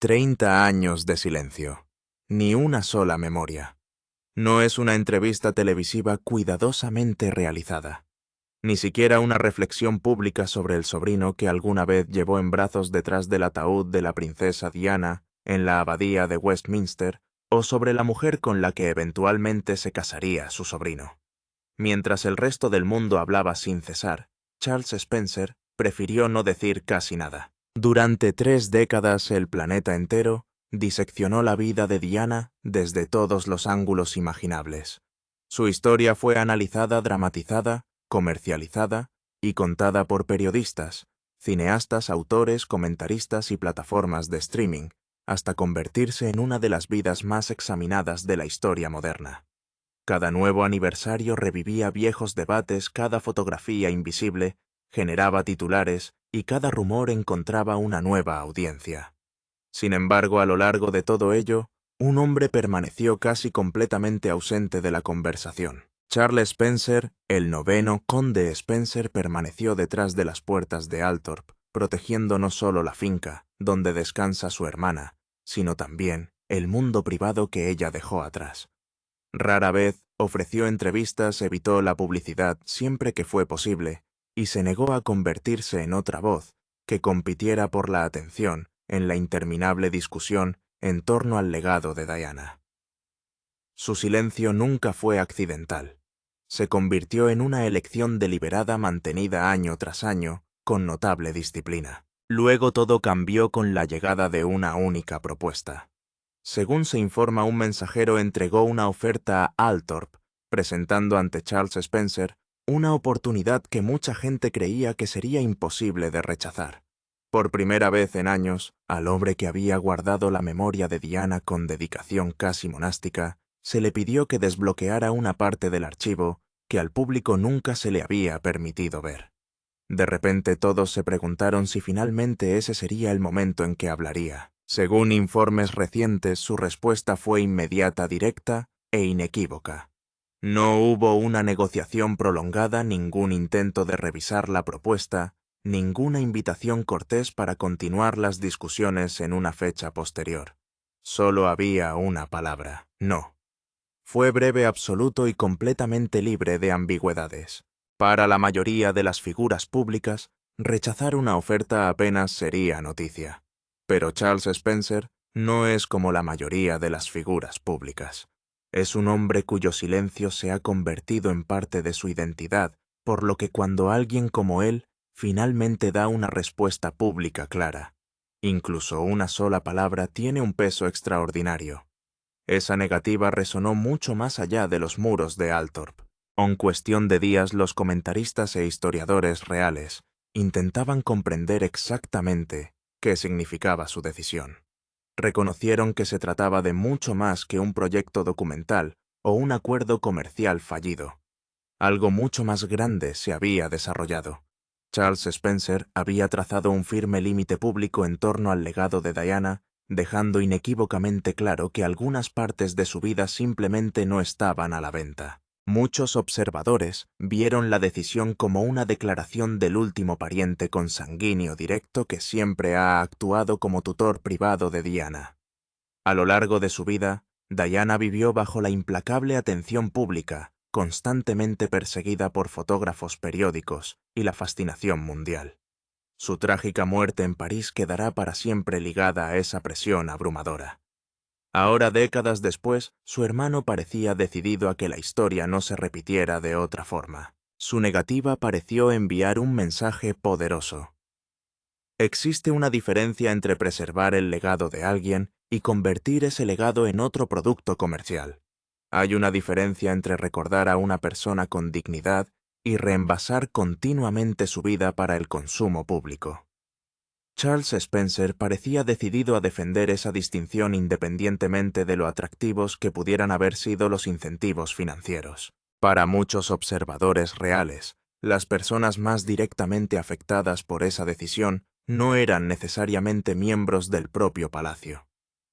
30 años de silencio. Ni una sola memoria. No es una entrevista televisiva cuidadosamente realizada. Ni siquiera una reflexión pública sobre el sobrino que alguna vez llevó en brazos detrás del ataúd de la princesa Diana en la abadía de Westminster, o sobre la mujer con la que eventualmente se casaría su sobrino. Mientras el resto del mundo hablaba sin cesar, Charles Spencer prefirió no decir casi nada. Durante 3 décadas el planeta entero diseccionó la vida de Diana desde todos los ángulos imaginables. Su historia fue analizada, dramatizada, comercializada y contada por periodistas, cineastas, autores, comentaristas y plataformas de streaming, hasta convertirse en una de las vidas más examinadas de la historia moderna. Cada nuevo aniversario revivía viejos debates, cada fotografía invisible generaba titulares y cada rumor encontraba una nueva audiencia. Sin embargo, a lo largo de todo ello, un hombre permaneció casi completamente ausente de la conversación. Charles Spencer, el noveno conde Spencer, permaneció detrás de las puertas de Althorp, protegiendo no solo la finca, donde descansa su hermana, sino también el mundo privado que ella dejó atrás. Rara vez ofreció entrevistas, evitó la publicidad siempre que fue posible, y se negó a convertirse en otra voz que compitiera por la atención en la interminable discusión en torno al legado de Diana. Su silencio nunca fue accidental. Se convirtió en una elección deliberada mantenida año tras año, con notable disciplina. Luego todo cambió con la llegada de una única propuesta. Según se informa, un mensajero entregó una oferta a Althorp, presentando ante Charles Spencer una oportunidad que mucha gente creía que sería imposible de rechazar. Por primera vez en años, al hombre que había guardado la memoria de Diana con dedicación casi monástica, se le pidió que desbloqueara una parte del archivo que al público nunca se le había permitido ver. De repente todos se preguntaron si finalmente ese sería el momento en que hablaría. Según informes recientes, su respuesta fue inmediata, directa e inequívoca. No hubo una negociación prolongada, ningún intento de revisar la propuesta, ninguna invitación cortés para continuar las discusiones en una fecha posterior. Solo había una palabra: no. Fue breve, absoluto y completamente libre de ambigüedades. Para la mayoría de las figuras públicas, rechazar una oferta apenas sería noticia. Pero Charles Spencer no es como la mayoría de las figuras públicas. Es un hombre cuyo silencio se ha convertido en parte de su identidad, por lo que cuando alguien como él finalmente da una respuesta pública clara, incluso una sola palabra tiene un peso extraordinario. Esa negativa resonó mucho más allá de los muros de Althorp. En cuestión de días, los comentaristas e historiadores reales intentaban comprender exactamente qué significaba su decisión. Reconocieron que se trataba de mucho más que un proyecto documental o un acuerdo comercial fallido. Algo mucho más grande se había desarrollado. Charles Spencer había trazado un firme límite público en torno al legado de Diana, dejando inequívocamente claro que algunas partes de su vida simplemente no estaban a la venta. Muchos observadores vieron la decisión como una declaración del último pariente consanguíneo directo que siempre ha actuado como tutor privado de Diana. A lo largo de su vida, Diana vivió bajo la implacable atención pública, constantemente perseguida por fotógrafos periódicos y la fascinación mundial. Su trágica muerte en París quedará para siempre ligada a esa presión abrumadora. Ahora, décadas después, su hermano parecía decidido a que la historia no se repitiera de otra forma. Su negativa pareció enviar un mensaje poderoso. Existe una diferencia entre preservar el legado de alguien y convertir ese legado en otro producto comercial. Hay una diferencia entre recordar a una persona con dignidad y reenvasar continuamente su vida para el consumo público. Charles Spencer parecía decidido a defender esa distinción independientemente de lo atractivos que pudieran haber sido los incentivos financieros. Para muchos observadores reales, las personas más directamente afectadas por esa decisión no eran necesariamente miembros del propio palacio.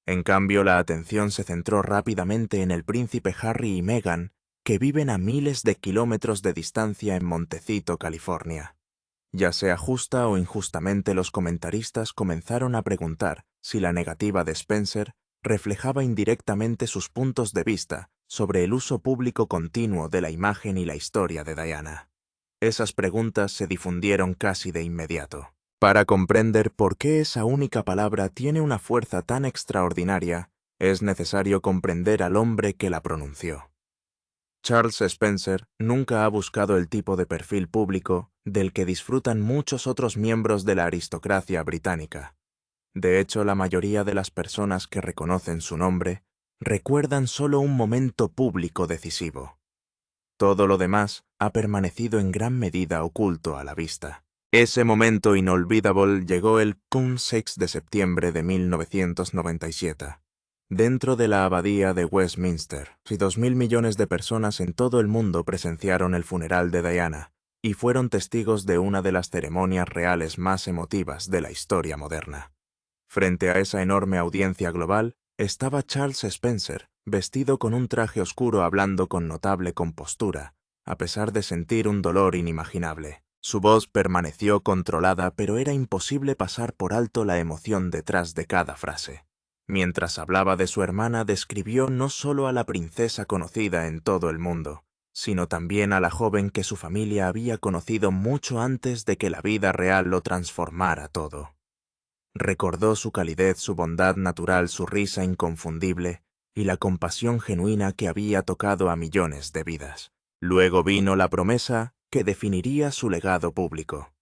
En cambio, la atención se centró rápidamente en el príncipe Harry y Meghan, que viven a miles de kilómetros de distancia en Montecito, California. Ya sea justa o injustamente, los comentaristas comenzaron a preguntar si la negativa de Spencer reflejaba indirectamente sus puntos de vista sobre el uso público continuo de la imagen y la historia de Diana. Esas preguntas se difundieron casi de inmediato. Para comprender por qué esa única palabra tiene una fuerza tan extraordinaria, es necesario comprender al hombre que la pronunció. Charles Spencer nunca ha buscado el tipo de perfil público del que disfrutan muchos otros miembros de la aristocracia británica. De hecho, la mayoría de las personas que reconocen su nombre recuerdan solo un momento público decisivo. Todo lo demás ha permanecido en gran medida oculto a la vista. Ese momento inolvidable llegó el 6 de septiembre de 1997. Dentro de la abadía de Westminster, 2.000 millones de personas en todo el mundo presenciaron el funeral de Diana y fueron testigos de una de las ceremonias reales más emotivas de la historia moderna. Frente a esa enorme audiencia global, estaba Charles Spencer, vestido con un traje oscuro hablando con notable compostura, a pesar de sentir un dolor inimaginable. Su voz permaneció controlada, pero era imposible pasar por alto la emoción detrás de cada frase. Mientras hablaba de su hermana, describió no solo a la princesa conocida en todo el mundo, sino también a la joven que su familia había conocido mucho antes de que la vida real lo transformara todo. Recordó su calidez, su bondad natural, su risa inconfundible y la compasión genuina que había tocado a millones de vidas. Luego vino la promesa que definiría su legado público.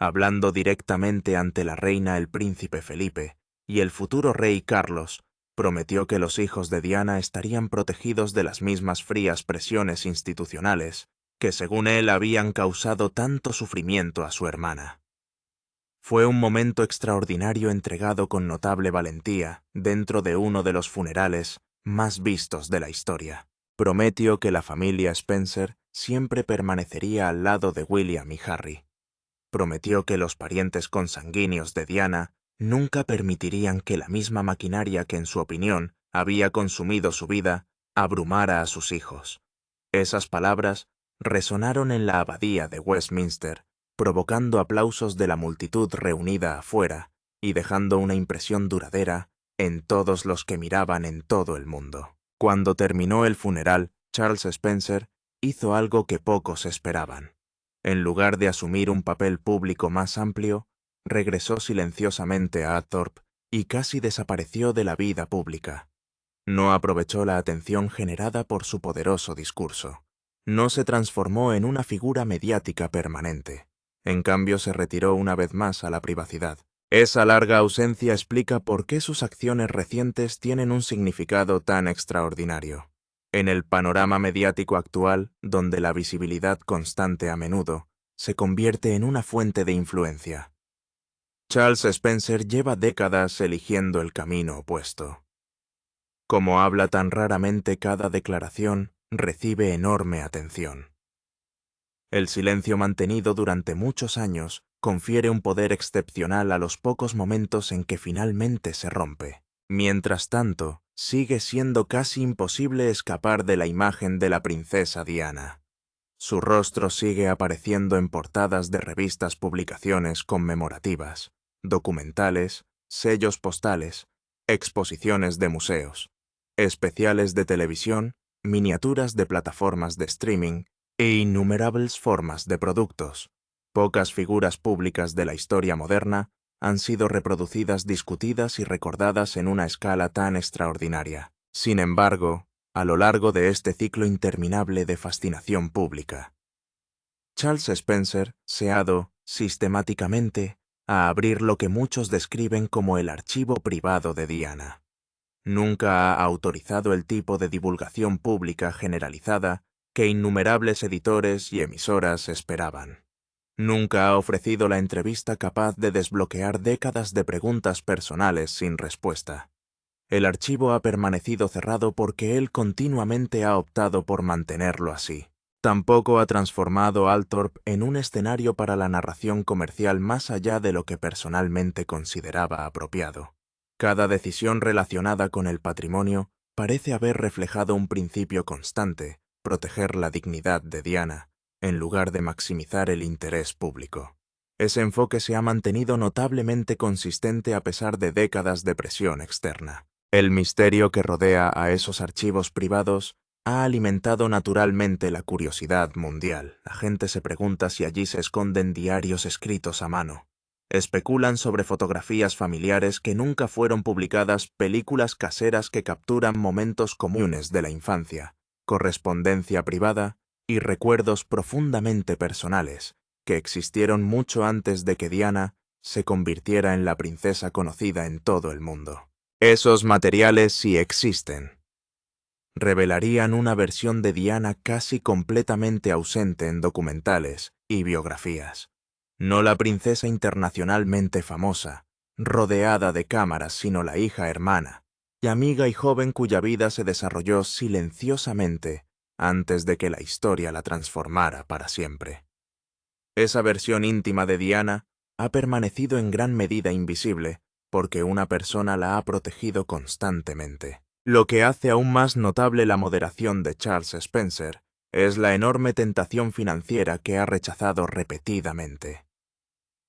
Hablando directamente ante la reina, el príncipe Felipe y el futuro rey Carlos, prometió que los hijos de Diana estarían protegidos de las mismas frías presiones institucionales que, según él, habían causado tanto sufrimiento a su hermana. Fue un momento extraordinario entregado con notable valentía dentro de uno de los funerales más vistos de la historia. Prometió que la familia Spencer siempre permanecería al lado de William y Harry. Prometió que los parientes consanguíneos de Diana nunca permitirían que la misma maquinaria que en su opinión había consumido su vida abrumara a sus hijos. Esas palabras resonaron en la abadía de Westminster, provocando aplausos de la multitud reunida afuera y dejando una impresión duradera en todos los que miraban en todo el mundo. Cuando terminó el funeral, Charles Spencer hizo algo que pocos esperaban. En lugar de asumir un papel público más amplio, regresó silenciosamente a Thorpe y casi desapareció de la vida pública. No aprovechó la atención generada por su poderoso discurso. No se transformó en una figura mediática permanente. En cambio, se retiró una vez más a la privacidad. Esa larga ausencia explica por qué sus acciones recientes tienen un significado tan extraordinario. En el panorama mediático actual, donde la visibilidad constante a menudo se convierte en una fuente de influencia, Charles Spencer lleva décadas eligiendo el camino opuesto. Como habla tan raramente, cada declaración recibe enorme atención. El silencio mantenido durante muchos años confiere un poder excepcional a los pocos momentos en que finalmente se rompe. Mientras tanto, sigue siendo casi imposible escapar de la imagen de la princesa Diana. Su rostro sigue apareciendo en portadas de revistas, publicaciones conmemorativas, documentales, sellos postales, exposiciones de museos, especiales de televisión, miniaturas de plataformas de streaming e innumerables formas de productos. Pocas figuras públicas de la historia moderna han sido reproducidas, discutidas y recordadas en una escala tan extraordinaria. Sin embargo, a lo largo de este ciclo interminable de fascinación pública, Charles Spencer se ha dado, sistemáticamente, a abrir lo que muchos describen como el archivo privado de Diana. Nunca ha autorizado el tipo de divulgación pública generalizada que innumerables editores y emisoras esperaban. Nunca ha ofrecido la entrevista capaz de desbloquear décadas de preguntas personales sin respuesta. El archivo ha permanecido cerrado porque él continuamente ha optado por mantenerlo así. Tampoco ha transformado Althorp en un escenario para la narración comercial más allá de lo que personalmente consideraba apropiado. Cada decisión relacionada con el patrimonio parece haber reflejado un principio constante: proteger la dignidad de Diana, en lugar de maximizar el interés público. Ese enfoque se ha mantenido notablemente consistente a pesar de décadas de presión externa. El misterio que rodea a esos archivos privados ha alimentado naturalmente la curiosidad mundial. La gente se pregunta si allí se esconden diarios escritos a mano. Especulan sobre fotografías familiares que nunca fueron publicadas, películas caseras que capturan momentos comunes de la infancia, correspondencia privada y recuerdos profundamente personales, que existieron mucho antes de que Diana se convirtiera en la princesa conocida en todo el mundo. Esos materiales, si existen, revelarían una versión de Diana casi completamente ausente en documentales y biografías. No la princesa internacionalmente famosa, rodeada de cámaras, sino la hija hermana y amiga y joven cuya vida se desarrolló silenciosamente antes de que la historia la transformara para siempre. Esa versión íntima de Diana ha permanecido en gran medida invisible porque una persona la ha protegido constantemente. Lo que hace aún más notable la moderación de Charles Spencer es la enorme tentación financiera que ha rechazado repetidamente.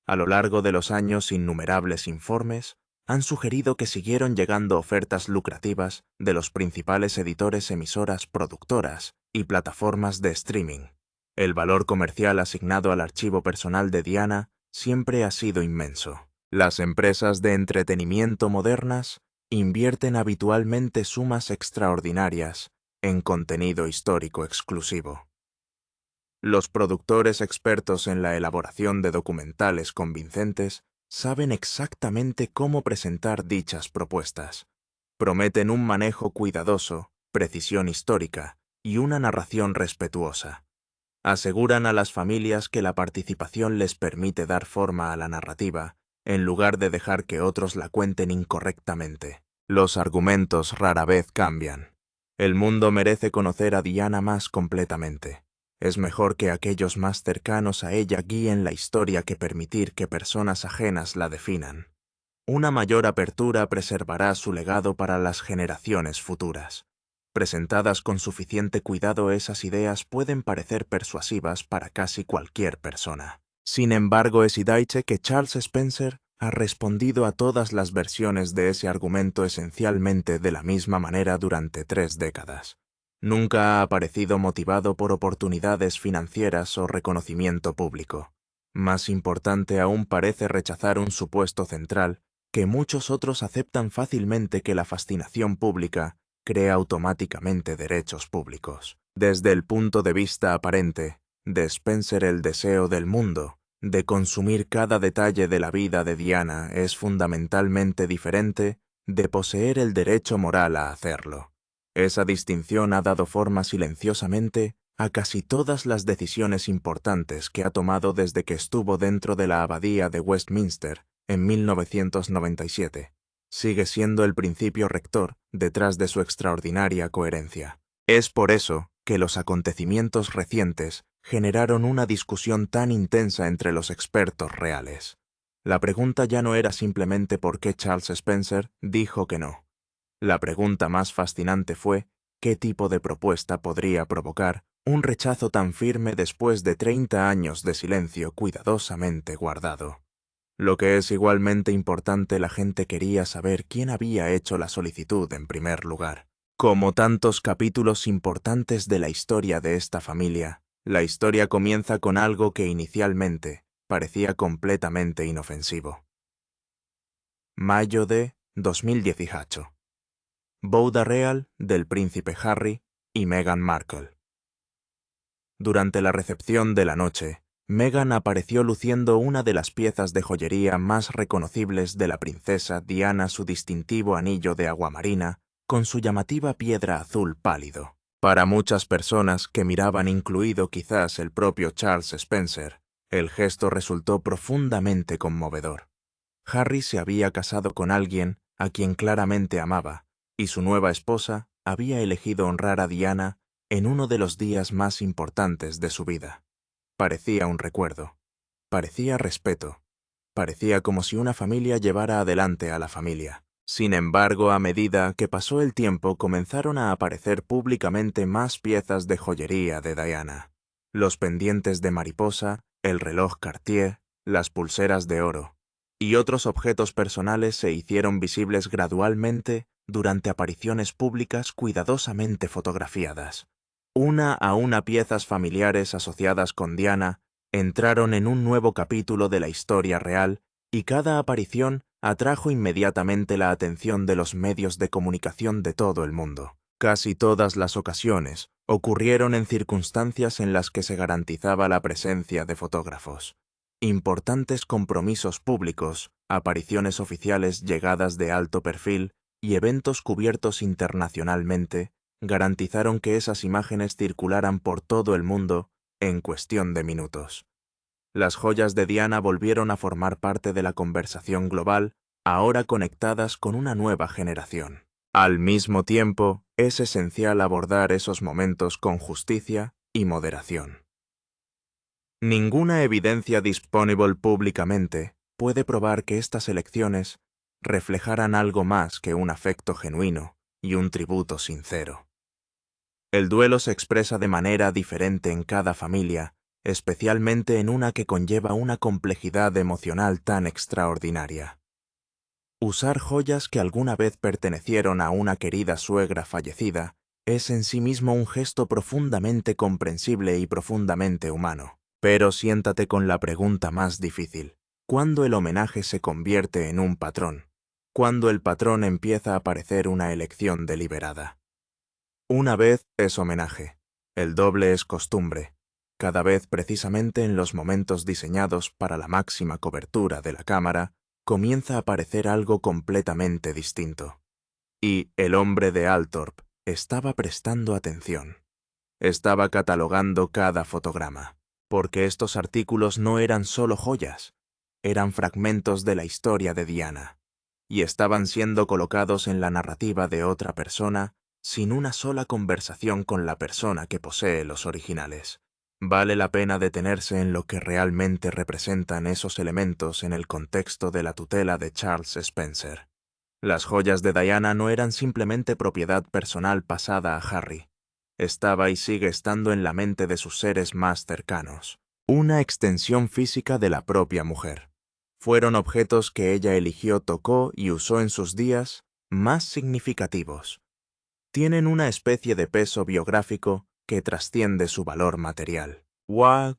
A lo largo de los años, innumerables informes han sugerido que siguieron llegando ofertas lucrativas de los principales editores, emisoras, productoras y plataformas de streaming. El valor comercial asignado al archivo personal de Diana siempre ha sido inmenso. Las empresas de entretenimiento modernas invierten habitualmente sumas extraordinarias en contenido histórico exclusivo. Los productores expertos en la elaboración de documentales convincentes saben exactamente cómo presentar dichas propuestas. Prometen un manejo cuidadoso, precisión histórica y una narración respetuosa. Aseguran a las familias que la participación les permite dar forma a la narrativa, en lugar de dejar que otros la cuenten incorrectamente. Los argumentos rara vez cambian. El mundo merece conocer a Diana más completamente. Es mejor que aquellos más cercanos a ella guíen la historia que permitir que personas ajenas la definan. Una mayor apertura preservará su legado para las generaciones futuras. Presentadas con suficiente cuidado, esas ideas pueden parecer persuasivas para casi cualquier persona. Sin embargo, es evidente que Charles Spencer ha respondido a todas las versiones de ese argumento esencialmente de la misma manera durante 3 décadas. Nunca ha aparecido motivado por oportunidades financieras o reconocimiento público. Más importante aún, parece rechazar un supuesto central que muchos otros aceptan fácilmente: que la fascinación pública crea automáticamente derechos públicos. Desde el punto de vista aparente de Spencer, el deseo del mundo de consumir cada detalle de la vida de Diana es fundamentalmente diferente de poseer el derecho moral a hacerlo. Esa distinción ha dado forma silenciosamente a casi todas las decisiones importantes que ha tomado desde que estuvo dentro de la abadía de Westminster en 1997. Sigue siendo el principio rector detrás de su extraordinaria coherencia. Es por eso que los acontecimientos recientes generaron una discusión tan intensa entre los expertos reales. La pregunta ya no era simplemente por qué Charles Spencer dijo que no. La pregunta más fascinante fue qué tipo de propuesta podría provocar un rechazo tan firme después de 30 años de silencio cuidadosamente guardado. Lo que es igualmente importante, la gente quería saber quién había hecho la solicitud en primer lugar. Como tantos capítulos importantes de la historia de esta familia, la historia comienza con algo que inicialmente parecía completamente inofensivo. Mayo de 2018. Boda real del príncipe Harry y Meghan Markle. Durante la recepción de la noche, Meghan apareció luciendo una de las piezas de joyería más reconocibles de la princesa Diana, su distintivo anillo de aguamarina con su llamativa piedra azul pálido. Para muchas personas que miraban, incluido quizás el propio Charles Spencer, el gesto resultó profundamente conmovedor. Harry se había casado con alguien a quien claramente amaba, y su nueva esposa había elegido honrar a Diana en uno de los días más importantes de su vida. Parecía un recuerdo, parecía respeto, parecía como si una familia llevara adelante a la familia. Sin embargo, a medida que pasó el tiempo, comenzaron a aparecer públicamente más piezas de joyería de Diana. Los pendientes de mariposa, el reloj Cartier, las pulseras de oro y otros objetos personales se hicieron visibles gradualmente durante apariciones públicas cuidadosamente fotografiadas. Una a una piezas familiares asociadas con Diana entraron en un nuevo capítulo de la historia real y cada aparición atrajo inmediatamente la atención de los medios de comunicación de todo el mundo. Casi todas las ocasiones ocurrieron en circunstancias en las que se garantizaba la presencia de fotógrafos. Importantes compromisos públicos, apariciones oficiales llegadas de alto perfil y eventos cubiertos internacionalmente garantizaron que esas imágenes circularan por todo el mundo en cuestión de minutos. Las joyas de Diana volvieron a formar parte de la conversación global, ahora conectadas con una nueva generación. Al mismo tiempo, es esencial abordar esos momentos con justicia y moderación. Ninguna evidencia disponible públicamente puede probar que estas elecciones reflejaran algo más que un afecto genuino y un tributo sincero. El duelo se expresa de manera diferente en cada familia, especialmente en una que conlleva una complejidad emocional tan extraordinaria. Usar joyas que alguna vez pertenecieron a una querida suegra fallecida es en sí mismo un gesto profundamente comprensible y profundamente humano. Pero siéntate con la pregunta más difícil. ¿Cuándo el homenaje se convierte en un patrón? ¿Cuándo el patrón empieza a parecer una elección deliberada? Una vez es homenaje, el doble es costumbre, cada vez precisamente en los momentos diseñados para la máxima cobertura de la cámara, comienza a aparecer algo completamente distinto. Y el hombre de Altorp estaba prestando atención. Estaba catalogando cada fotograma, porque estos artículos no eran solo joyas, eran fragmentos de la historia de Diana, y estaban siendo colocados en la narrativa de otra persona sin una sola conversación con la persona que posee los originales. Vale la pena detenerse en lo que realmente representan esos elementos en el contexto de la tutela de Charles Spencer. Las joyas de Diana no eran simplemente propiedad personal pasada a Harry. Estaba y sigue estando en la mente de sus seres más cercanos, una extensión física de la propia mujer. Fueron objetos que ella eligió, tocó y usó en sus días más significativos. Tienen una especie de peso biográfico que trasciende su valor material.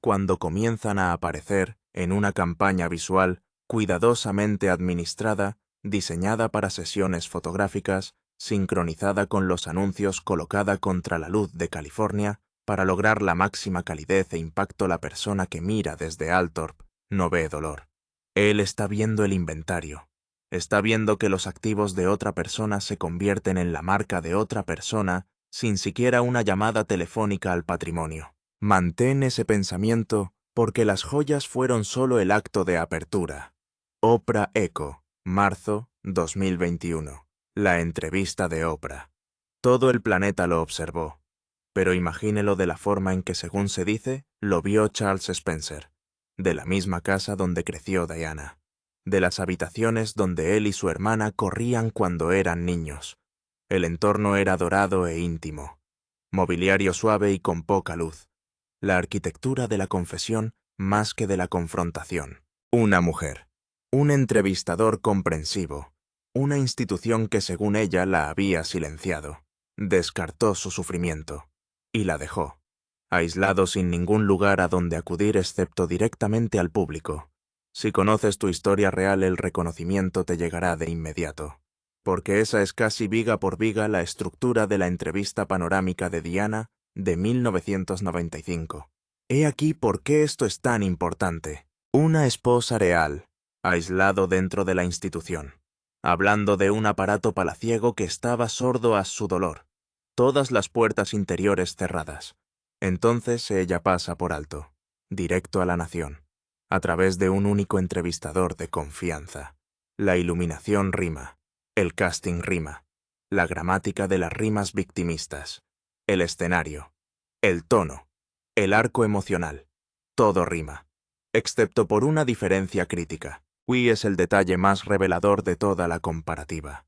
Cuando comienzan a aparecer en una campaña visual cuidadosamente administrada, diseñada para sesiones fotográficas, sincronizada con los anuncios, colocada contra la luz de California, para lograr la máxima calidez e impacto. La persona que mira desde Altorp no ve dolor. Él está viendo el inventario. Está viendo que los activos de otra persona se convierten en la marca de otra persona sin siquiera una llamada telefónica al patrimonio. Mantén ese pensamiento porque las joyas fueron solo el acto de apertura. Oprah Echo, marzo 2021. La entrevista de Oprah. Todo el planeta lo observó, pero imagínelo de la forma en que, según se dice, lo vio Charles Spencer, de la misma casa donde creció Diana, de las habitaciones donde él y su hermana corrían cuando eran niños. El entorno era dorado e íntimo, mobiliario suave y con poca luz, la arquitectura de la confesión más que de la confrontación. Una mujer, un entrevistador comprensivo, una institución que según ella la había silenciado, descartó su sufrimiento y la dejó, aislado sin ningún lugar a donde acudir excepto directamente al público. Si conoces tu historia real, el reconocimiento te llegará de inmediato, porque esa es casi viga por viga la estructura de la entrevista panorámica de Diana de 1995. He aquí por qué esto es tan importante. Una esposa real, aislado dentro de la institución, hablando de un aparato palaciego que estaba sordo a su dolor, todas las puertas interiores cerradas. Entonces ella pasa por alto, directo a la nación, a través de un único entrevistador de confianza. La iluminación rima, el casting rima, la gramática de las rimas victimistas, el escenario, el tono, el arco emocional, todo rima, excepto por una diferencia crítica. Es el detalle más revelador de toda la comparativa.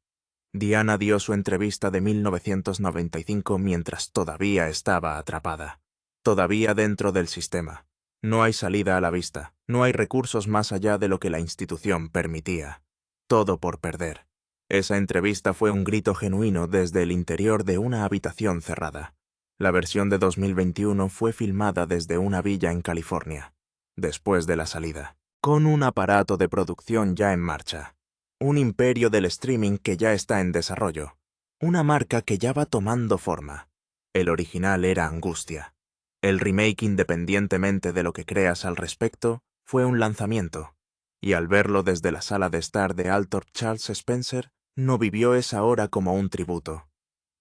Diana dio su entrevista de 1995 mientras todavía estaba atrapada, todavía dentro del sistema, No hay salida a la vista, no hay recursos más allá de lo que la institución permitía. Todo por perder. Esa entrevista fue un grito genuino desde el interior de una habitación cerrada. La versión de 2021 fue filmada desde una villa en California, después de la salida, con un aparato de producción ya en marcha. Un imperio del streaming que ya está en desarrollo. Una marca que ya va tomando forma. El original era Angustia. El remake, independientemente de lo que creas al respecto, fue un lanzamiento. Y al verlo desde la sala de estar de Althorp, Charles Spencer no vivió esa hora como un tributo.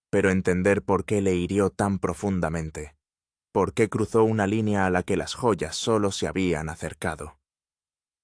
Pero entender por qué le hirió tan profundamente. Por qué cruzó una línea a la que las joyas solo se habían acercado.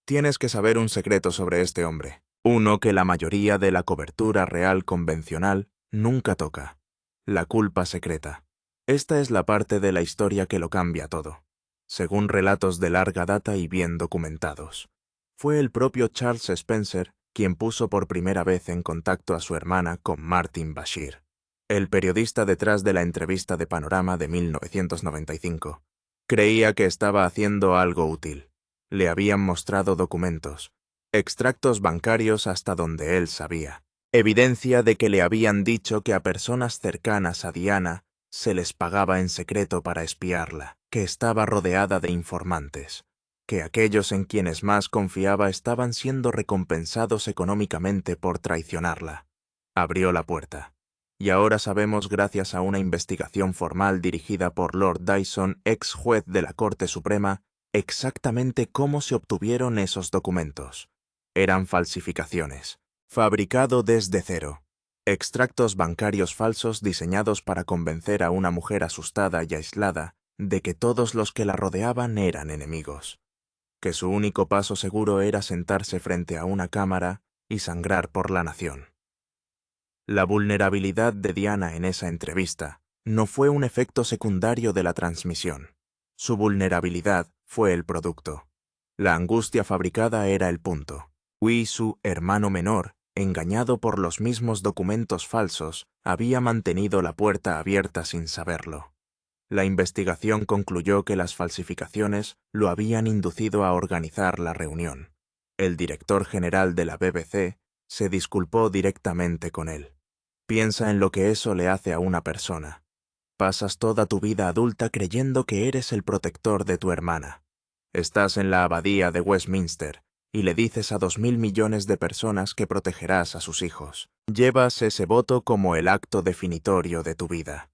Tienes que saber un secreto sobre este hombre. Uno que la mayoría de la cobertura real convencional nunca toca. La culpa secreta. Esta es la parte de la historia que lo cambia todo. Según relatos de larga data y bien documentados. Fue el propio Charles Spencer quien puso por primera vez en contacto a su hermana con Martin Bashir, el periodista detrás de la entrevista de Panorama de 1995. Creía que estaba haciendo algo útil. Le habían mostrado documentos, extractos bancarios hasta donde él sabía. Evidencia de que le habían dicho que a personas cercanas a Diana se les pagaba en secreto para espiarla, que estaba rodeada de informantes, que aquellos en quienes más confiaba estaban siendo recompensados económicamente por traicionarla. Abrió la puerta. Y ahora sabemos, gracias a una investigación formal dirigida por Lord Dyson, ex juez de la Corte Suprema, exactamente cómo se obtuvieron esos documentos. Eran falsificaciones. Fabricado desde cero. Extractos bancarios falsos diseñados para convencer a una mujer asustada y aislada de que todos los que la rodeaban eran enemigos. Que su único paso seguro era sentarse frente a una cámara y sangrar por la nación. La vulnerabilidad de Diana en esa entrevista no fue un efecto secundario de la transmisión. Su vulnerabilidad fue el producto. La angustia fabricada era el punto. Hui, su hermano menor, engañado por los mismos documentos falsos, había mantenido la puerta abierta sin saberlo. La investigación concluyó que las falsificaciones lo habían inducido a organizar la reunión. El director general de la BBC se disculpó directamente con él. Piensa en lo que eso le hace a una persona. Pasas toda tu vida adulta creyendo que eres el protector de tu hermana. Estás en la abadía de Westminster y le dices a 2.000 millones de personas que protegerás a sus hijos. Llevas ese voto como el acto definitorio de tu vida.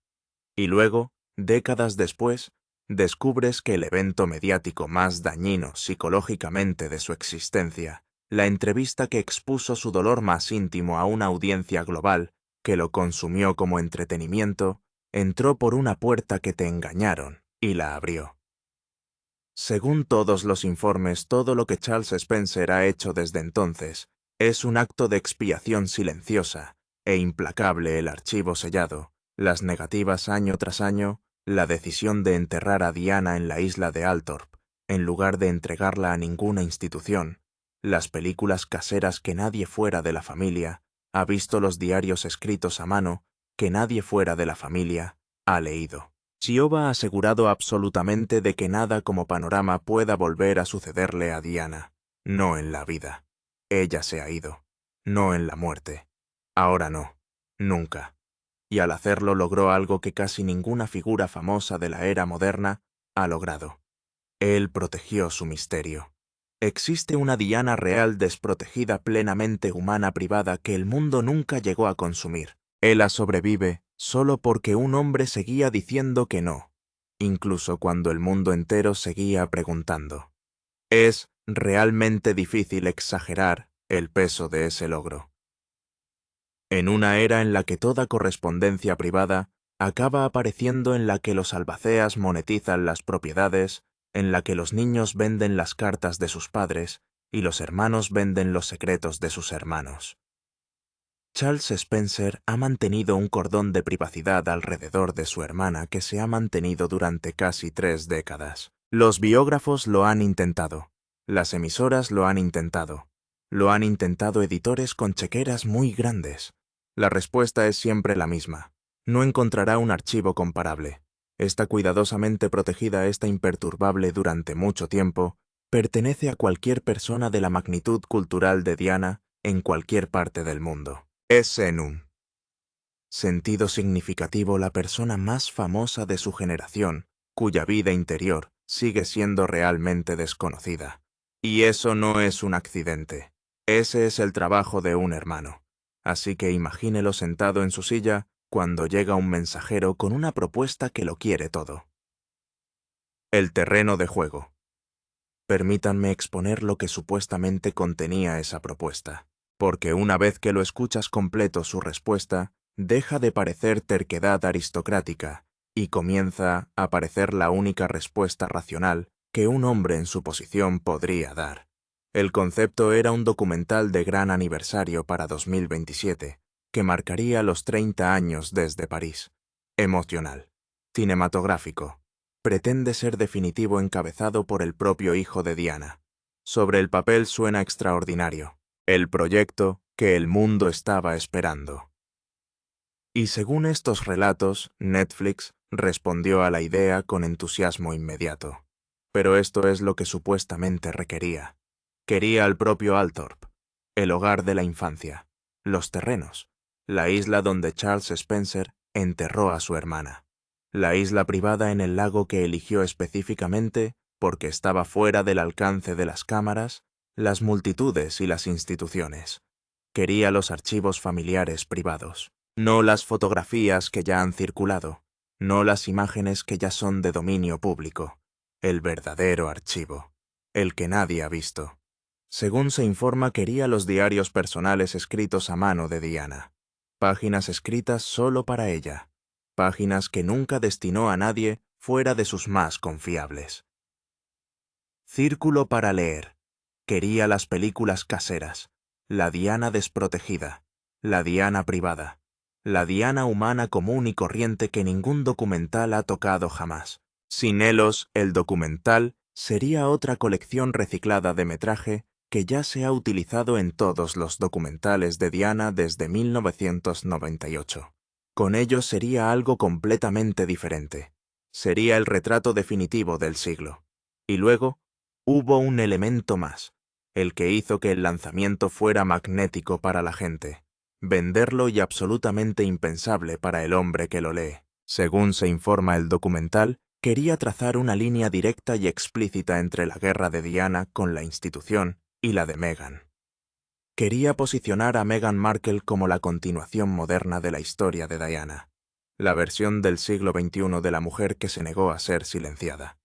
Y luego, décadas después, descubres que el evento mediático más dañino psicológicamente de su existencia, la entrevista que expuso su dolor más íntimo a una audiencia global, que lo consumió como entretenimiento, entró por una puerta que te engañaron y la abrió. Según todos los informes, todo lo que Charles Spencer ha hecho desde entonces es un acto de expiación silenciosa e implacable. El archivo sellado, las negativas año tras año, la decisión de enterrar a Diana en la isla de Althorp, en lugar de entregarla a ninguna institución, las películas caseras que nadie fuera de la familia ha visto, los diarios escritos a mano que nadie fuera de la familia ha leído. Chiova ha asegurado absolutamente de que nada como Panorama pueda volver a sucederle a Diana. No en la vida. Ella se ha ido. No en la muerte. Ahora no. Nunca. Y al hacerlo logró algo que casi ninguna figura famosa de la era moderna ha logrado. Él protegió su misterio. Existe una Diana real desprotegida, plenamente humana, privada, que el mundo nunca llegó a consumir. Ella sobrevive solo porque un hombre seguía diciendo que no, incluso cuando el mundo entero seguía preguntando. Es realmente difícil exagerar el peso de ese logro. En una era en la que toda correspondencia privada acaba apareciendo, en la que los albaceas monetizan las propiedades, en la que los niños venden las cartas de sus padres y los hermanos venden los secretos de sus hermanos. Charles Spencer ha mantenido un cordón de privacidad alrededor de su hermana que se ha mantenido durante casi 3 décadas. Los biógrafos lo han intentado, las emisoras lo han intentado editores con chequeras muy grandes. La respuesta es siempre la misma. No encontrará un archivo comparable. Está cuidadosamente protegida, está imperturbable durante mucho tiempo, pertenece a cualquier persona de la magnitud cultural de Diana en cualquier parte del mundo. Es en un sentido significativo la persona más famosa de su generación, cuya vida interior sigue siendo realmente desconocida. Y eso no es un accidente. Ese es el trabajo de un hermano. Así que imagínelo sentado en su silla cuando llega un mensajero con una propuesta que lo quiere todo. El terreno de juego. Permítanme exponer lo que supuestamente contenía esa propuesta, porque una vez que lo escuchas completo su respuesta, deja de parecer terquedad aristocrática y comienza a parecer la única respuesta racional que un hombre en su posición podría dar. El concepto era un documental de gran aniversario para 2027, que marcaría los 30 años desde París. Emocional. Cinematográfico. Pretende ser definitivo, encabezado por el propio hijo de Diana. Sobre el papel suena extraordinario. El proyecto que el mundo estaba esperando. Y según estos relatos, Netflix respondió a la idea con entusiasmo inmediato. Pero esto es lo que supuestamente requería. Quería al propio Althorp, el hogar de la infancia, los terrenos, la isla donde Charles Spencer enterró a su hermana, la isla privada en el lago que eligió específicamente porque estaba fuera del alcance de las cámaras, las multitudes y las instituciones. Quería los archivos familiares privados. No las fotografías que ya han circulado, no las imágenes que ya son de dominio público, el verdadero archivo, el que nadie ha visto. Según se informa, quería los diarios personales escritos a mano de Diana, páginas escritas solo para ella, páginas que nunca destinó a nadie fuera de sus más confiables. Círculo para leer. Quería las películas caseras, la Diana desprotegida, la Diana privada, la Diana humana común y corriente que ningún documental ha tocado jamás. Sin Elos, el documental sería otra colección reciclada de metraje que ya se ha utilizado en todos los documentales de Diana desde 1998. Con ellos sería algo completamente diferente. Sería el retrato definitivo del siglo. Y luego, hubo un elemento más, el que hizo que el lanzamiento fuera magnético para la gente, venderlo y absolutamente impensable para el hombre que lo lee. Según se informa el documental, quería trazar una línea directa y explícita entre la guerra de Diana con la institución y la de Meghan. Quería posicionar a Meghan Markle como la continuación moderna de la historia de Diana, la versión del siglo XXI de la mujer que se negó a ser silenciada.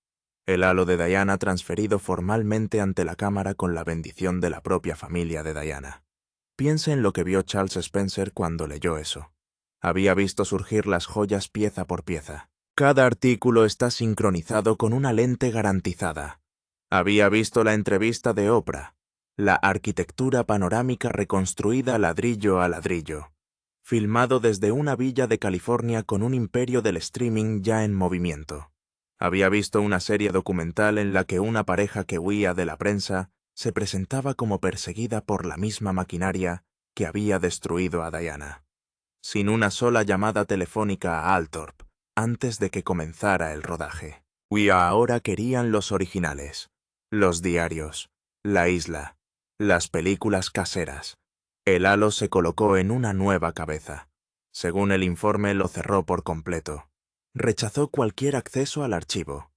El halo de Diana transferido formalmente ante la cámara con la bendición de la propia familia de Diana. Piense en lo que vio Charles Spencer cuando leyó eso. Había visto surgir las joyas pieza por pieza. Cada artículo está sincronizado con una lente garantizada. Había visto la entrevista de Oprah, la arquitectura panorámica reconstruida ladrillo a ladrillo, filmado desde una villa de California con un imperio del streaming ya en movimiento. Había visto una serie documental en la que una pareja que huía de la prensa se presentaba como perseguida por la misma maquinaria que había destruido a Diana, sin una sola llamada telefónica a Althorp antes de que comenzara el rodaje. Y ahora querían los originales, los diarios, la isla, las películas caseras. El halo se colocó en una nueva cabeza. Según el informe, lo cerró por completo. Rechazó cualquier acceso al archivo.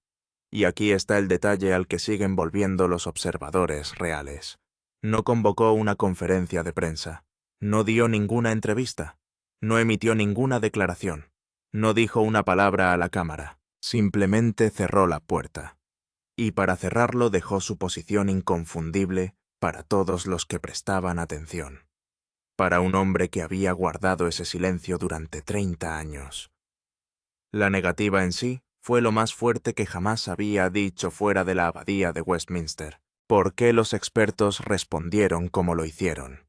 Y aquí está el detalle al que siguen volviendo los observadores reales. No convocó una conferencia de prensa, no dio ninguna entrevista, no emitió ninguna declaración, no dijo una palabra a la cámara, simplemente cerró la puerta. Y para cerrarlo dejó su posición inconfundible para todos los que prestaban atención. Para un hombre que había guardado ese silencio durante 30 años. La negativa en sí fue lo más fuerte que jamás había dicho fuera de la abadía de Westminster. ¿Por qué los expertos respondieron como lo hicieron?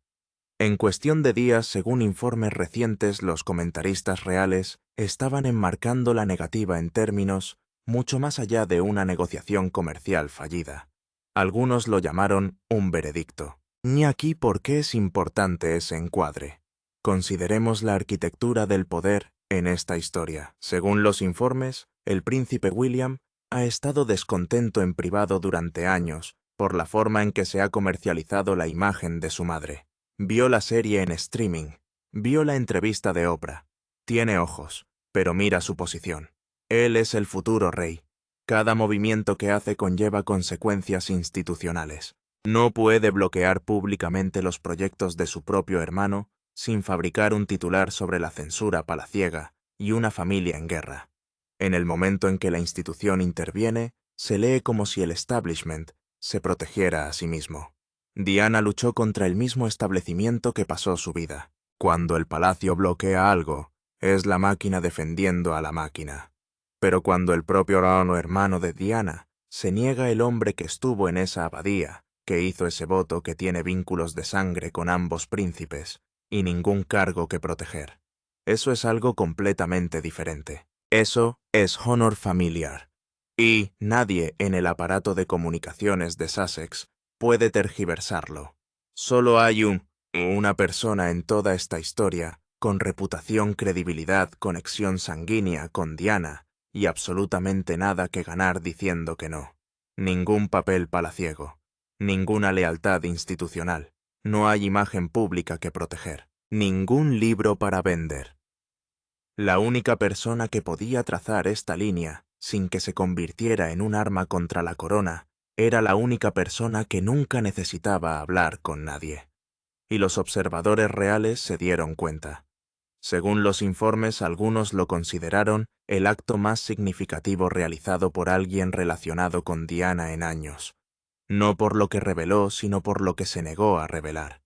En cuestión de días, según informes recientes, los comentaristas reales estaban enmarcando la negativa en términos mucho más allá de una negociación comercial fallida. Algunos lo llamaron un veredicto. Ni aquí por qué es importante ese encuadre. Consideremos la arquitectura del poder en esta historia. Según los informes, el príncipe William ha estado descontento en privado durante años por la forma en que se ha comercializado la imagen de su madre. Vio la serie en streaming, vio la entrevista de Oprah. Tiene ojos, pero mira su posición. Él es el futuro rey. Cada movimiento que hace conlleva consecuencias institucionales. No puede bloquear públicamente los proyectos de su propio hermano sin fabricar un titular sobre la censura palaciega y una familia en guerra. En el momento en que la institución interviene, se lee como si el establishment se protegiera a sí mismo. Diana luchó contra el mismo establecimiento que pasó su vida. Cuando el palacio bloquea algo, es la máquina defendiendo a la máquina. Pero cuando el propio hermano de Diana se niega el hombre que estuvo en esa abadía, que hizo ese voto que tiene vínculos de sangre con ambos príncipes, y ningún cargo que proteger. Eso es algo completamente diferente. Eso es honor familiar. Y nadie en el aparato de comunicaciones de Sussex puede tergiversarlo. Solo hay una persona en toda esta historia con reputación, credibilidad, conexión sanguínea con Diana y absolutamente nada que ganar diciendo que no. Ningún papel palaciego, ninguna lealtad institucional, no hay imagen pública que proteger, ningún libro para vender. La única persona que podía trazar esta línea sin que se convirtiera en un arma contra la corona era la única persona que nunca necesitaba hablar con nadie. Y los observadores reales se dieron cuenta. Según los informes, algunos lo consideraron el acto más significativo realizado por alguien relacionado con Diana en años. No por lo que reveló, sino por lo que se negó a revelar.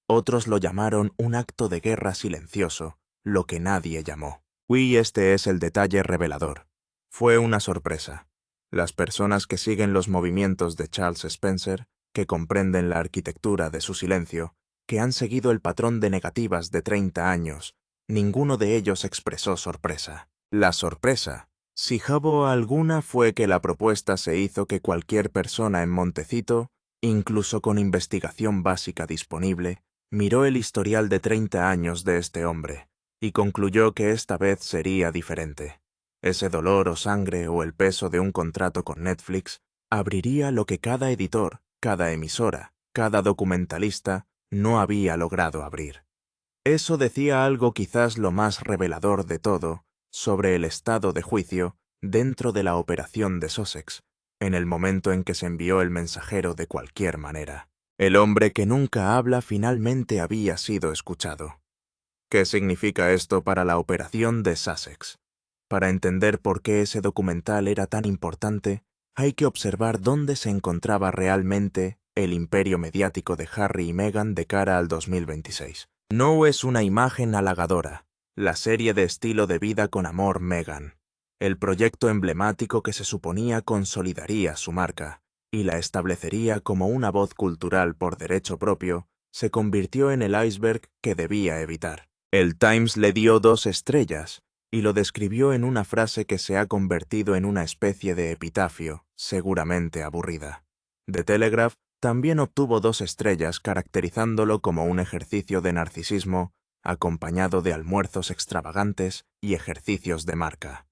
Otros lo llamaron un acto de guerra silencioso, lo que nadie llamó. Y este es el detalle revelador. Fue una sorpresa. Las personas que siguen los movimientos de Charles Spencer, que comprenden la arquitectura de su silencio, que han seguido el patrón de negativas de 30 años, ninguno de ellos expresó sorpresa. La sorpresa, si hubo alguna, fue que la propuesta se hizo que cualquier persona en Montecito, incluso con investigación básica disponible, miró el historial de 30 años de este hombre y concluyó que esta vez sería diferente. Ese dolor o sangre o el peso de un contrato con Netflix abriría lo que cada editor, cada emisora, cada documentalista no había logrado abrir. Eso decía algo quizás lo más revelador de todo sobre el estado de juicio dentro de la operación de Sussex, en el momento en que se envió el mensajero de cualquier manera. El hombre que nunca habla finalmente había sido escuchado. ¿Qué significa esto para la operación de Sussex? Para entender por qué ese documental era tan importante, hay que observar dónde se encontraba realmente el imperio mediático de Harry y Meghan de cara al 2026. No es una imagen halagadora, la serie de estilo de vida con amor Meghan, el proyecto emblemático que se suponía consolidaría su marca y la establecería como una voz cultural por derecho propio, se convirtió en el iceberg que debía evitar. El Times le dio 2 estrellas y lo describió en una frase que se ha convertido en una especie de epitafio, seguramente aburrida. The Telegraph también obtuvo 2 estrellas caracterizándolo como un ejercicio de narcisismo acompañado de almuerzos extravagantes y ejercicios de marca.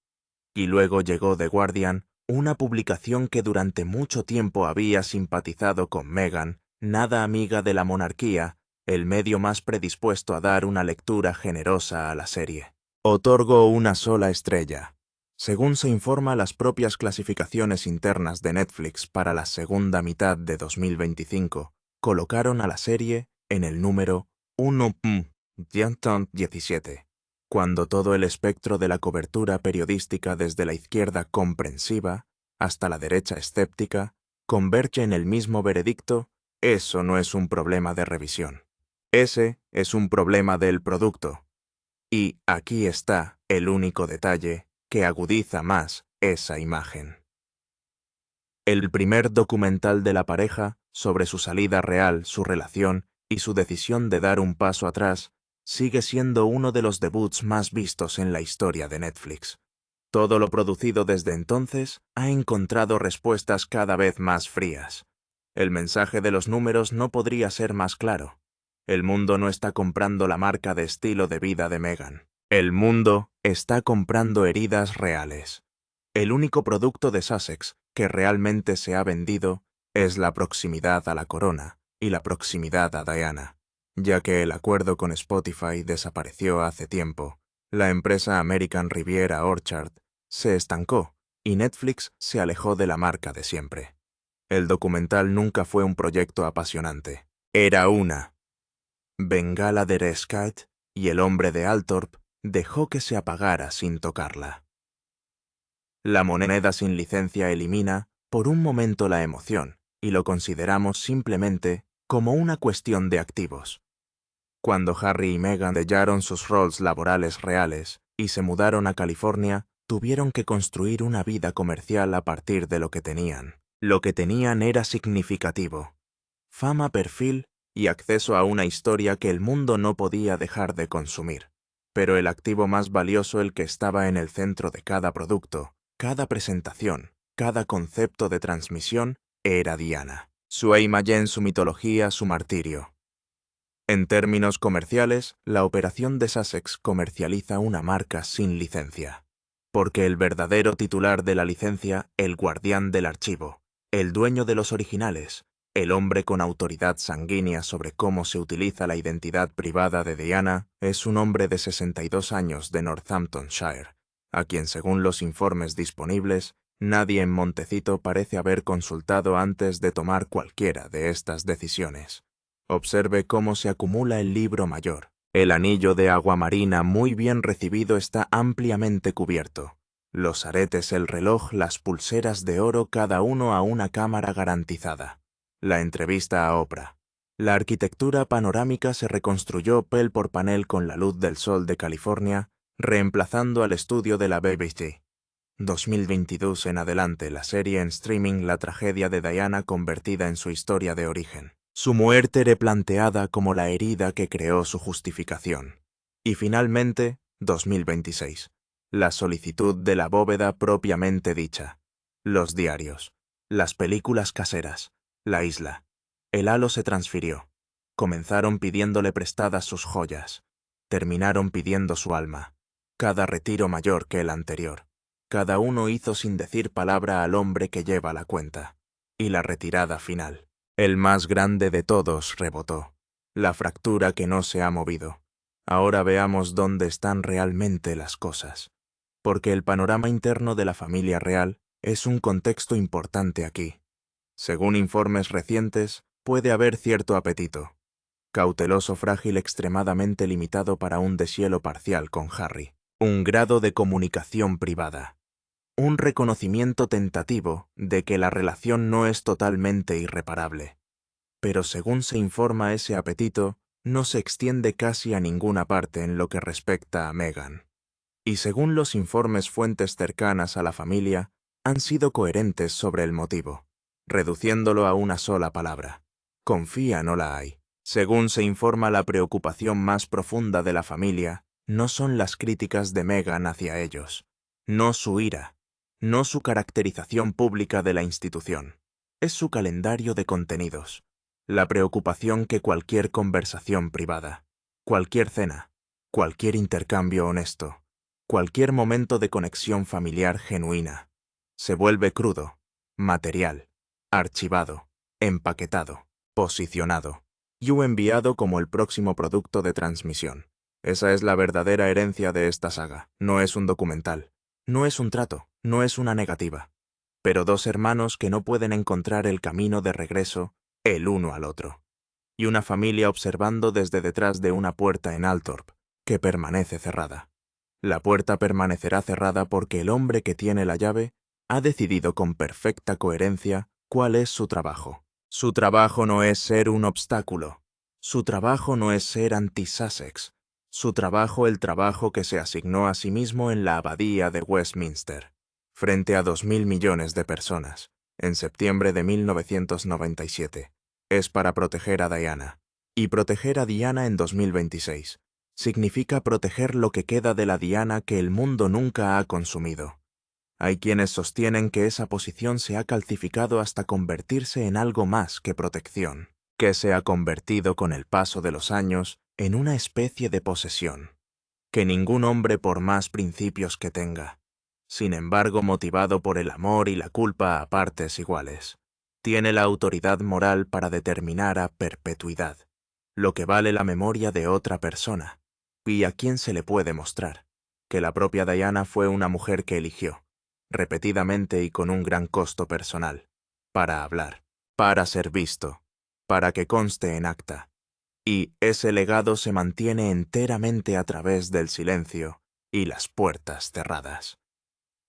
Y luego llegó The Guardian, una publicación que durante mucho tiempo había simpatizado con Meghan, nada amiga de la monarquía, el medio más predispuesto a dar una lectura generosa a la serie. Otorgó una sola estrella. Según se informa, las propias clasificaciones internas de Netflix para la segunda mitad de 2025 colocaron a la serie en el número 1.17, cuando todo el espectro de la cobertura periodística desde la izquierda comprensiva hasta la derecha escéptica converge en el mismo veredicto: eso no es un problema de revisión. Ese es un problema del producto. Y aquí está el único detalle que agudiza más esa imagen. El primer documental de la pareja sobre su salida real, su relación y su decisión de dar un paso atrás sigue siendo uno de los debuts más vistos en la historia de Netflix. Todo lo producido desde entonces ha encontrado respuestas cada vez más frías. El mensaje de los números no podría ser más claro. El mundo no está comprando la marca de estilo de vida de Meghan. El mundo está comprando heridas reales. El único producto de Sussex que realmente se ha vendido es la proximidad a la corona y la proximidad a Diana. Ya que el acuerdo con Spotify desapareció hace tiempo, la empresa American Riviera Orchard se estancó y Netflix se alejó de la marca de siempre. El documental nunca fue un proyecto apasionante. Era una bengala de rescate y el hombre de Althorp dejó que se apagara sin tocarla. La moneda sin licencia elimina, por un momento, la emoción, y lo consideramos simplemente como una cuestión de activos. Cuando Harry y Meghan dejaron sus roles laborales reales y se mudaron a California, tuvieron que construir una vida comercial a partir de lo que tenían. Lo que tenían era significativo: fama, perfil y acceso a una historia que el mundo no podía dejar de consumir. Pero el activo más valioso, el que estaba en el centro de cada producto, cada presentación, cada concepto de transmisión, era Diana. Su imagen, su mitología, su martirio. En términos comerciales, la operación de Sussex comercializa una marca sin licencia. Porque el verdadero titular de la licencia, el guardián del archivo, el dueño de los originales, el hombre con autoridad sanguínea sobre cómo se utiliza la identidad privada de Diana, es un hombre de 62 años de Northamptonshire, a quien, según los informes disponibles, nadie en Montecito parece haber consultado antes de tomar cualquiera de estas decisiones. Observe cómo se acumula el libro mayor. El anillo de aguamarina muy bien recibido está ampliamente cubierto. Los aretes, el reloj, las pulseras de oro, cada uno a una cámara garantizada. La entrevista a Oprah. La arquitectura panorámica se reconstruyó panel por panel con la luz del sol de California, reemplazando al estudio de la BBC. 2022 en adelante, la serie en streaming La tragedia de Diana convertida en su historia de origen. Su muerte replanteada como la herida que creó su justificación. Y finalmente, 2026. La solicitud de la bóveda propiamente dicha. Los diarios. Las películas caseras. La isla. El halo se transfirió. Comenzaron pidiéndole prestadas sus joyas. Terminaron pidiendo su alma. Cada retiro mayor que el anterior. Cada uno hizo sin decir palabra al hombre que lleva la cuenta. Y la retirada final. El más grande de todos rebotó. La fractura que no se ha movido. Ahora veamos dónde están realmente las cosas. Porque el panorama interno de la familia real es un contexto importante aquí. Según informes recientes, puede haber cierto apetito. Cauteloso, frágil, extremadamente limitado para un deshielo parcial con Harry. Un grado de comunicación privada. Un reconocimiento tentativo de que la relación no es totalmente irreparable. Pero según se informa, ese apetito no se extiende casi a ninguna parte en lo que respecta a Meghan. Y según los informes, fuentes cercanas a la familia han sido coherentes sobre el motivo, reduciéndolo a una sola palabra: confía. No la hay. Según se informa, la preocupación más profunda de la familia no son las críticas de Meghan hacia ellos, no su ira, no su caracterización pública de la institución, es su calendario de contenidos. La preocupación que cualquier conversación privada, cualquier cena, cualquier intercambio honesto, cualquier momento de conexión familiar genuina, se vuelve crudo, material, archivado, empaquetado, posicionado y enviado como el próximo producto de transmisión. Esa es la verdadera herencia de esta saga. No es un documental, no es un trato, no es una negativa, pero dos hermanos que no pueden encontrar el camino de regreso el uno al otro. Y una familia observando desde detrás de una puerta en Althorp, que permanece cerrada. La puerta permanecerá cerrada porque el hombre que tiene la llave ha decidido con perfecta coherencia cuál es su trabajo. Su trabajo no es ser un obstáculo. Su trabajo no es ser anti-Sussex. Su trabajo, el trabajo que se asignó a sí mismo en la abadía de Westminster, frente a 2.000 millones de personas, en septiembre de 1997, es para proteger a Diana. Y proteger a Diana en 2026 significa proteger lo que queda de la Diana que el mundo nunca ha consumido. Hay quienes sostienen que esa posición se ha calcificado hasta convertirse en algo más que protección, que se ha convertido con el paso de los años en una especie de posesión, que ningún hombre, por más principios que tenga, sin embargo motivado por el amor y la culpa a partes iguales. Tiene la autoridad moral para determinar a perpetuidad lo que vale la memoria de otra persona, y a quién se le puede mostrar que la propia Diana fue una mujer que eligió, repetidamente y con un gran costo personal, para hablar, para ser visto, para que conste en acta. Y ese legado se mantiene enteramente a través del silencio y las puertas cerradas.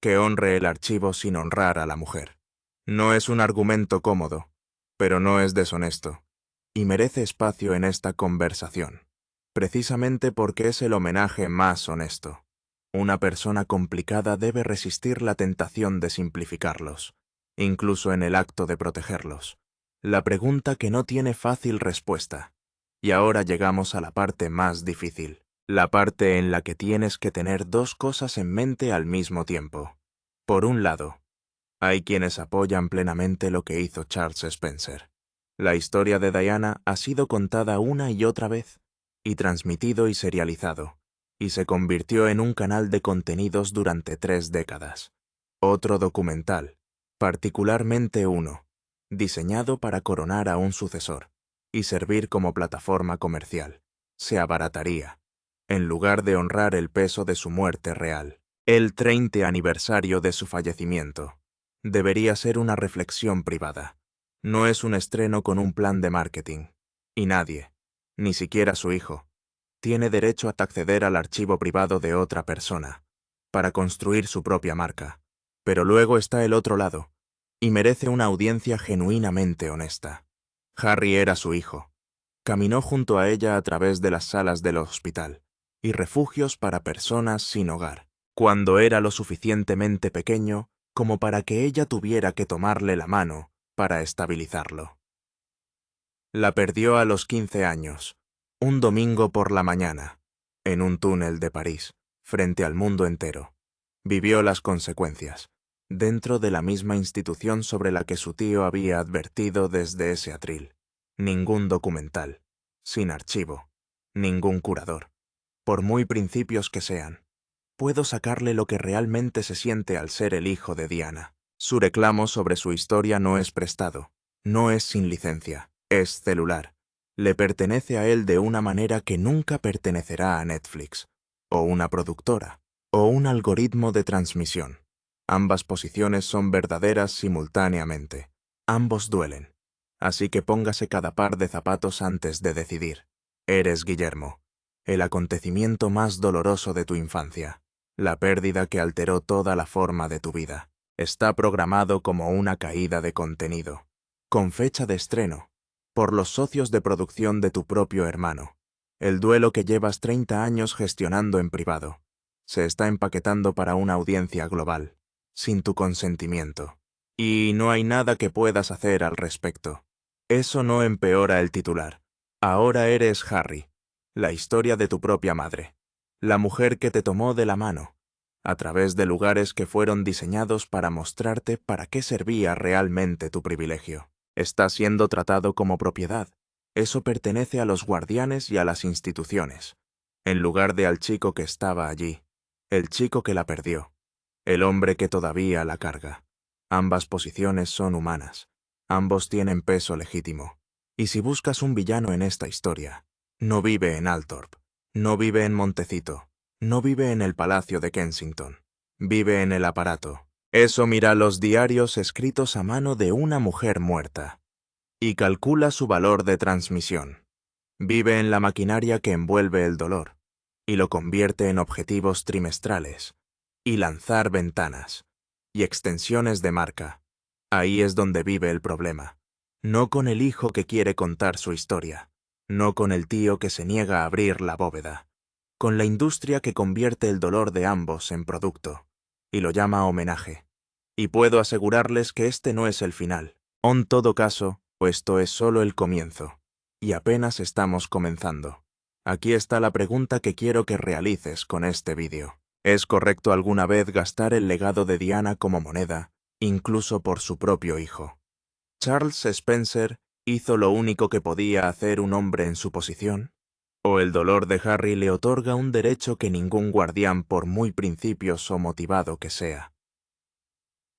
Que honre el archivo sin honrar a la mujer. No es un argumento cómodo, pero no es deshonesto, y merece espacio en esta conversación, precisamente porque es el homenaje más honesto. Una persona complicada debe resistir la tentación de simplificarlos, incluso en el acto de protegerlos. La pregunta que no tiene fácil respuesta. Y ahora llegamos a la parte más difícil, la parte en la que tienes que tener dos cosas en mente al mismo tiempo. Por un lado, hay quienes apoyan plenamente lo que hizo Charles Spencer. La historia de Diana ha sido contada una y otra vez, y transmitido y serializado, y se convirtió en un canal de contenidos durante 3 décadas. Otro documental, particularmente uno, diseñado para coronar a un sucesor y servir como plataforma comercial, se abarataría, en lugar de honrar el peso de su muerte real. El 30 aniversario de su fallecimiento debería ser una reflexión privada. No es un estreno con un plan de marketing. Y nadie, ni siquiera su hijo, tiene derecho a acceder al archivo privado de otra persona, para construir su propia marca. Pero luego está el otro lado, y merece una audiencia genuinamente honesta. Harry era su hijo. Caminó junto a ella a través de las salas del hospital y refugios para personas sin hogar, cuando era lo suficientemente pequeño como para que ella tuviera que tomarle la mano para estabilizarlo. La perdió a los 15 años, un domingo por la mañana, en un túnel de París, frente al mundo entero. Vivió las consecuencias, dentro de la misma institución sobre la que su tío había advertido desde ese atril. Ningún documental, sin archivo, ningún curador, por muy principios que sean. Puedo sacarle lo que realmente se siente al ser el hijo de Diana. Su reclamo sobre su historia no es prestado, no es sin licencia, es celular. Le pertenece a él de una manera que nunca pertenecerá a Netflix, o una productora, o un algoritmo de transmisión. Ambas posiciones son verdaderas simultáneamente. Ambos duelen. Así que póngase cada par de zapatos antes de decidir. Eres Guillermo, el acontecimiento más doloroso de tu infancia. La pérdida que alteró toda la forma de tu vida. Está programado como una caída de contenido, con fecha de estreno, por los socios de producción de tu propio hermano. El duelo que llevas 30 años gestionando en privado se está empaquetando para una audiencia global, sin tu consentimiento. Y no hay nada que puedas hacer al respecto. Eso no empeora el titular. Ahora eres Harry, la historia de tu propia madre. La mujer que te tomó de la mano, a través de lugares que fueron diseñados para mostrarte para qué servía realmente tu privilegio. Está siendo tratado como propiedad. Eso pertenece a los guardianes y a las instituciones, en lugar de al chico que estaba allí, el chico que la perdió, el hombre que todavía la carga. Ambas posiciones son humanas, ambos tienen peso legítimo. Y si buscas un villano en esta historia, no vive en Althorp, no vive en Montecito, no vive en el Palacio de Kensington, vive en el aparato. Eso mira los diarios escritos a mano de una mujer muerta y calcula su valor de transmisión. Vive en la maquinaria que envuelve el dolor y lo convierte en objetivos trimestrales y lanzar ventanas y extensiones de marca. Ahí es donde vive el problema. No con el hijo que quiere contar su historia, no con el tío que se niega a abrir la bóveda, con la industria que convierte el dolor de ambos en producto y lo llama homenaje. Y puedo asegurarles que este no es el final. En todo caso, esto es solo el comienzo, y apenas estamos comenzando. Aquí está la pregunta que quiero que realices con este vídeo. ¿Es correcto alguna vez gastar el legado de Diana como moneda, incluso por su propio hijo? ¿Charles Spencer hizo lo único que podía hacer un hombre en su posición? O el dolor de Harry le otorga un derecho que ningún guardián, por muy principios o motivado que sea.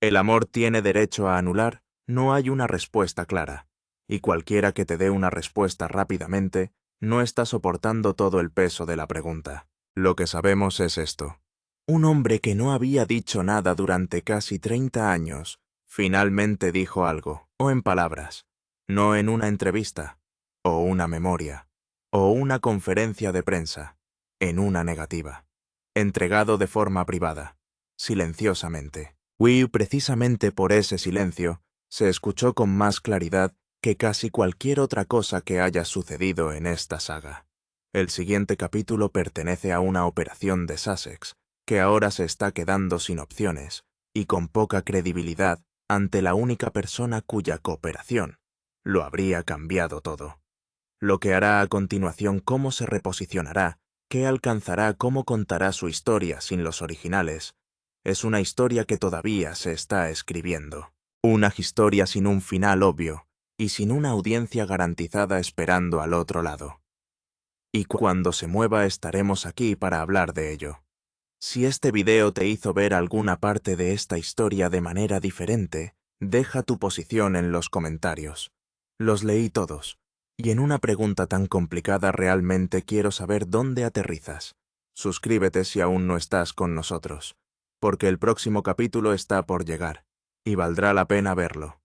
El amor tiene derecho a anular, no hay una respuesta clara, y cualquiera que te dé una respuesta rápidamente, no está soportando todo el peso de la pregunta. Lo que sabemos es esto. Un hombre que no había dicho nada durante casi 30 años, finalmente dijo algo, o en palabras, no en una entrevista, o una memoria, o una conferencia de prensa, en una negativa, entregado de forma privada, silenciosamente. Precisamente por ese silencio, se escuchó con más claridad que casi cualquier otra cosa que haya sucedido en esta saga. El siguiente capítulo pertenece a una operación de Sussex, que ahora se está quedando sin opciones, y con poca credibilidad ante la única persona cuya cooperación lo habría cambiado todo. Lo que hará a continuación, cómo se reposicionará, qué alcanzará, cómo contará su historia sin los originales, es una historia que todavía se está escribiendo. Una historia sin un final obvio y sin una audiencia garantizada esperando al otro lado. Y cuando se mueva estaremos aquí para hablar de ello. Si este video te hizo ver alguna parte de esta historia de manera diferente, deja tu posición en los comentarios. Los leí todos, y en una pregunta tan complicada realmente quiero saber dónde aterrizas. Suscríbete si aún no estás con nosotros, porque el próximo capítulo está por llegar, y valdrá la pena verlo.